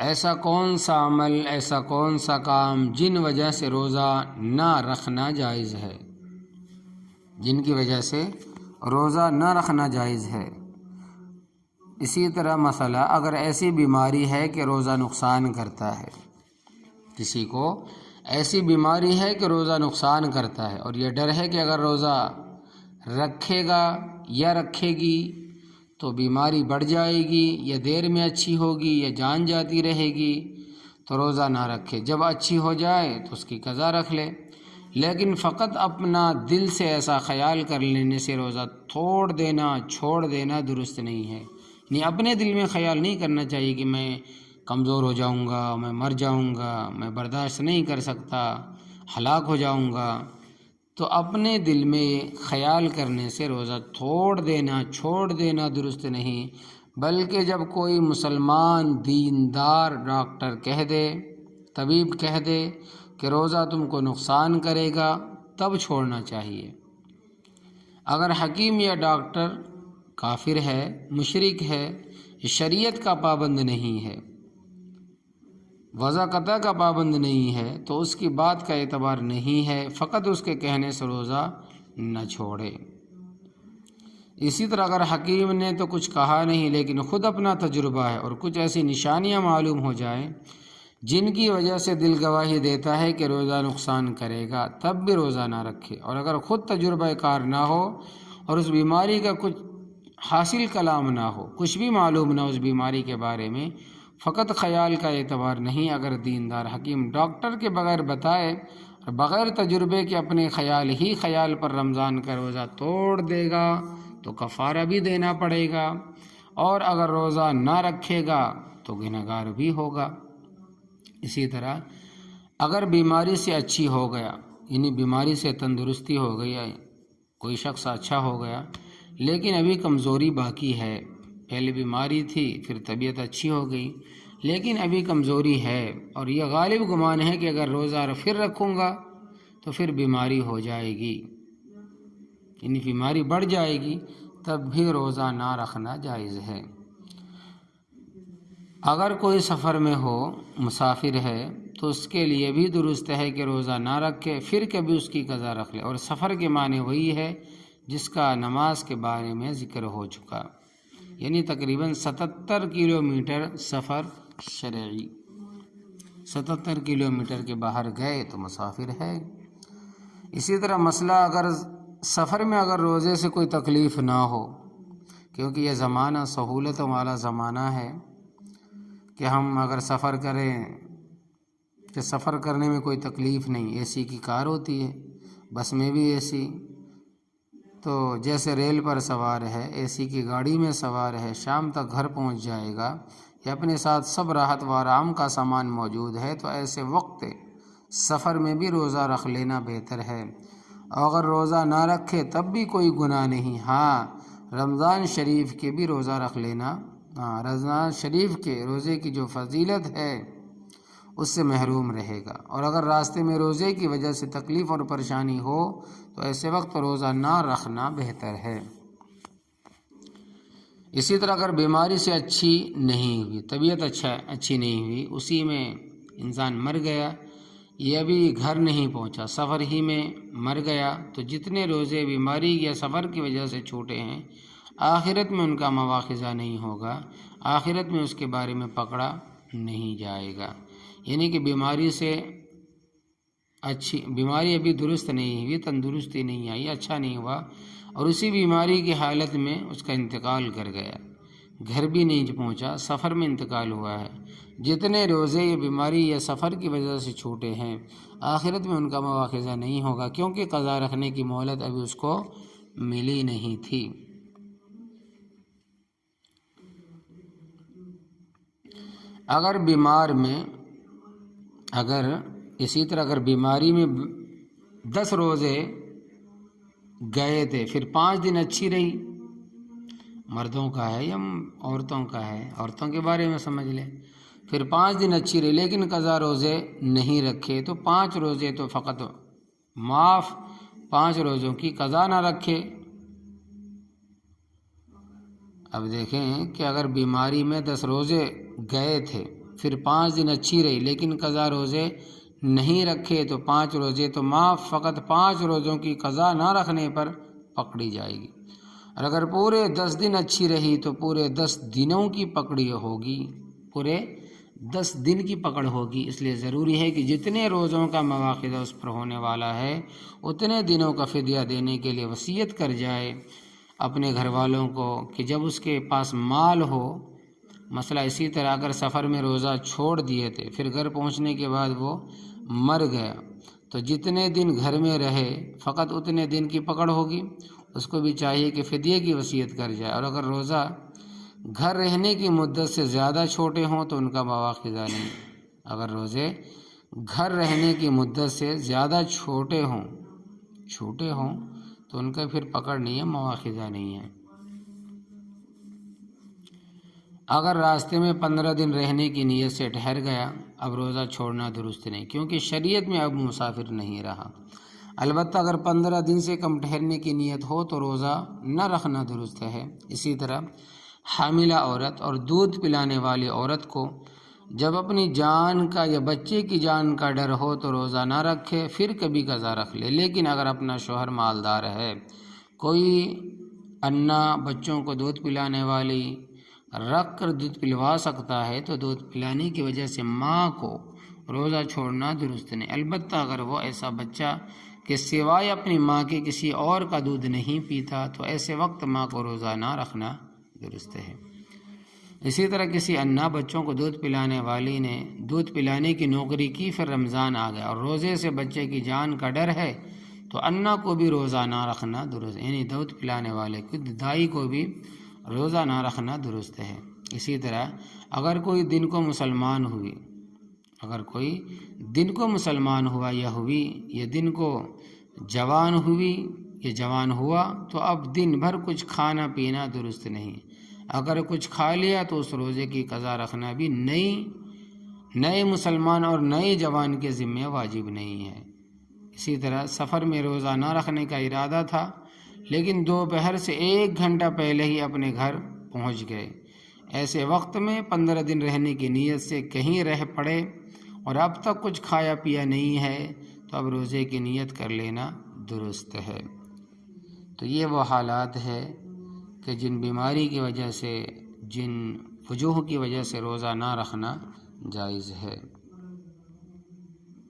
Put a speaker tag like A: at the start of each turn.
A: ایسا کون سا عمل، ایسا کون سا کام جن وجہ سے روزہ نہ رکھنا جائز ہے، جن کی وجہ سے روزہ نہ رکھنا جائز ہے۔ اسی طرح مسئلہ اگر ایسی بیماری ہے کہ روزہ نقصان کرتا ہے، کسی کو ایسی بیماری ہے کہ روزہ نقصان کرتا ہے اور یہ ڈر ہے کہ اگر روزہ رکھے گا یا رکھے گی تو بیماری بڑھ جائے گی یا دیر میں اچھی ہوگی یا جان جاتی رہے گی، تو روزہ نہ رکھے۔ جب اچھی ہو جائے تو اس کی قضا رکھ لے، لیکن فقط اپنا دل سے ایسا خیال کر لینے سے روزہ چھوڑ دینا درست نہیں ہے۔ یعنی اپنے دل میں خیال نہیں کرنا چاہیے کہ میں کمزور ہو جاؤں گا، میں مر جاؤں گا، میں برداشت نہیں کر سکتا، ہلاک ہو جاؤں گا۔ تو اپنے دل میں خیال کرنے سے روزہ چھوڑ دینا درست نہیں، بلکہ جب کوئی مسلمان دیندار ڈاکٹر کہہ دے، طبیب کہہ دے کہ روزہ تم کو نقصان کرے گا، تب چھوڑنا چاہیے۔ اگر حکیم یا ڈاکٹر کافر ہے، مشرک ہے، شریعت کا پابند نہیں ہے، وضع قطع کا پابند نہیں ہے، تو اس کی بات کا اعتبار نہیں ہے، فقط اس کے کہنے سے روزہ نہ چھوڑے۔ اسی طرح اگر حکیم نے تو کچھ کہا نہیں لیکن خود اپنا تجربہ ہے اور کچھ ایسی نشانیاں معلوم ہو جائیں جن کی وجہ سے دل گواہی دیتا ہے کہ روزہ نقصان کرے گا، تب بھی روزہ نہ رکھے۔ اور اگر خود تجربہ کار نہ ہو اور اس بیماری کا کچھ حاصل کلام نہ ہو، کچھ بھی معلوم نہ ہو اس بیماری کے بارے میں، فقط خیال کا اعتبار نہیں، اگر دیندار حکیم ڈاکٹر کے بغیر بتائے اور بغیر تجربے کے اپنے خیال پر رمضان کا روزہ توڑ دے گا تو کفارہ بھی دینا پڑے گا، اور اگر روزہ نہ رکھے گا تو گنہگار بھی ہوگا۔ اسی طرح اگر بیماری سے اچھی ہو گیا، یعنی بیماری سے تندرستی ہو گئی، کوئی شخص اچھا ہو گیا لیکن ابھی کمزوری باقی ہے، پہلے بیماری تھی پھر طبیعت اچھی ہو گئی لیکن ابھی کمزوری ہے، اور یہ غالب گمان ہے کہ اگر روزہ پھر رکھوں گا تو پھر بیماری ہو جائے گی، یعنی بیماری بڑھ جائے گی، تب بھی روزہ نہ رکھنا جائز ہے۔ اگر کوئی سفر میں ہو، مسافر ہے، تو اس کے لیے بھی درست ہے کہ روزہ نہ رکھے، پھر کبھی اس کی قضا رکھ لے۔ اور سفر کے معنی وہی ہے جس کا نماز کے بارے میں ذکر ہو چکا، یعنی تقریباً 77 کلومیٹر سفر شرعی، 77 کلومیٹر کے باہر گئے تو مسافر ہے۔ اسی طرح مسئلہ اگر سفر میں اگر روزے سے کوئی تکلیف نہ ہو، کیونکہ یہ زمانہ سہولتوں والا زمانہ ہے کہ ہم اگر سفر کریں کہ سفر کرنے میں کوئی تکلیف نہیں، اے سی کی کار ہوتی ہے، بس میں بھی اے سی، تو جیسے ریل پر سوار ہے، اے سی کی گاڑی میں سوار ہے، شام تک گھر پہنچ جائے گا، یا اپنے ساتھ سب راحت و آرام کا سامان موجود ہے، تو ایسے وقت سفر میں بھی روزہ رکھ لینا بہتر ہے۔ اور اگر روزہ نہ رکھے تب بھی کوئی گناہ نہیں، ہاں رمضان شریف کے بھی روزہ رکھ لینا، رمضان شریف کے روزے کی جو فضیلت ہے اس سے محروم رہے گا۔ اور اگر راستے میں روزے کی وجہ سے تکلیف اور پریشانی ہو تو ایسے وقت روزہ نہ رکھنا بہتر ہے۔ اسی طرح اگر بیماری سے اچھی نہیں ہوئی، طبیعت اچھی نہیں ہوئی، اسی میں انسان مر گیا، یہ ابھی گھر نہیں پہنچا، سفر ہی میں مر گیا، تو جتنے روزے بیماری یا سفر کی وجہ سے چھوٹے ہیں، آخرت میں ان کا مواخذہ نہیں ہوگا، آخرت میں اس کے بارے میں پکڑا نہیں جائے گا۔ یعنی کہ بیماری ابھی درست نہیں ہوئی، تندرستی نہیں آئی، اچھا نہیں ہوا، اور اسی بیماری کی حالت میں اس کا انتقال کر گیا، گھر بھی نہیں پہنچا، سفر میں انتقال ہوا ہے، جتنے روزے یہ بیماری یا سفر کی وجہ سے چھوٹے ہیں، آخرت میں ان کا مواخذہ نہیں ہوگا، کیونکہ قضا رکھنے کی مہلت ابھی اس کو ملی نہیں تھی۔ اگر بیماری میں 10 روزے گئے تھے، پھر 5 دن اچھی رہی، مردوں کا ہے یا عورتوں کا ہے، عورتوں کے بارے میں سمجھ لیں، پھر 5 دن اچھی رہی لیکن قضا روزے نہیں رکھے، تو 5 روزے تو فقط معاف، 5 روزوں کی قضا نہ رکھے۔ اب دیکھیں کہ اگر بیماری میں 10 روزے گئے تھے، پھر 5 دن اچھی رہی لیکن قضا روزے نہیں رکھے تو 5 روزے تو معاف، فقط 5 روزوں کی قضا نہ رکھنے پر پکڑی جائے گی۔ اور اگر پورے 10 دن اچھی رہی تو پورے 10 دنوں کی پکڑی ہوگی، پورے 10 دن کی پکڑ ہوگی۔ اس لیے ضروری ہے کہ جتنے روزوں کا مواخذہ اس پر ہونے والا ہے اتنے دنوں کا فدیہ دینے کے لیے وصیت کر جائے اپنے گھر والوں کو کہ جب اس کے پاس مال ہو۔ مسئلہ اسی طرح اگر سفر میں روزہ چھوڑ دیے تھے پھر گھر پہنچنے کے بعد وہ مر گیا تو جتنے دن گھر میں رہے فقط اتنے دن کی پکڑ ہوگی، اس کو بھی چاہیے کہ فدیے کی وصیت کر جائے۔ اور اگر روزہ گھر رہنے کی مدت سے زیادہ چھوٹے ہوں تو ان کا مواخذہ نہیں۔ اگر روزے گھر رہنے کی مدت سے زیادہ چھوٹے ہوں تو ان کا پھر پکڑ نہیں ہے، مواخذہ نہیں ہے۔ اگر راستے میں 15 دن رہنے کی نیت سے ٹھہر گیا اب روزہ چھوڑنا درست نہیں، کیونکہ شریعت میں اب مسافر نہیں رہا۔ البتہ اگر 15 دن سے کم ٹھہرنے کی نیت ہو تو روزہ نہ رکھنا درست ہے۔ اسی طرح حاملہ عورت اور دودھ پلانے والی عورت کو جب اپنی جان کا یا بچے کی جان کا ڈر ہو تو روزہ نہ رکھے، پھر کبھی قضا رکھ لے۔ لیکن اگر اپنا شوہر مالدار ہے، کوئی انا بچوں کو دودھ پلانے والی رکھ کر دودھ پلوا سکتا ہے تو دودھ پلانے کی وجہ سے ماں کو روزہ چھوڑنا درست نہیں۔ البتہ اگر وہ ایسا بچہ کہ سوائے اپنی ماں کے کسی اور کا دودھ نہیں پیتا تو ایسے وقت ماں کو روزہ نہ رکھنا درست ہے۔ اسی طرح کسی انا بچوں کو دودھ پلانے والی نے دودھ پلانے کی نوکری کی، پھر رمضان آ گیا اور روزے سے بچے کی جان کا ڈر ہے تو انا کو بھی روزہ نہ رکھنا درست، یعنی دودھ پلانے والے دائی کو بھی روزہ نہ رکھنا درست ہے۔ اسی طرح اگر کوئی دن کو مسلمان ہوا یا ہوئی، یا دن کو جوان ہوئی یا جوان ہوا تو اب دن بھر کچھ کھانا پینا درست نہیں۔ اگر کچھ کھا لیا تو اس روزے کی قضا رکھنا بھی نئے مسلمان اور نئے جوان کے ذمہ واجب نہیں ہے۔ اسی طرح سفر میں روزہ نہ رکھنے کا ارادہ تھا لیکن دوپہر سے 1 گھنٹہ پہلے ہی اپنے گھر پہنچ گئے، ایسے وقت میں 15 دن رہنے کی نیت سے کہیں رہ پڑے اور اب تک کچھ کھایا پیا نہیں ہے تو اب روزے کی نیت کر لینا درست ہے۔ تو یہ وہ حالات ہے کہ جن بیماری کی وجہ سے، جن وجوہ کی وجہ سے روزہ نہ رکھنا جائز ہے۔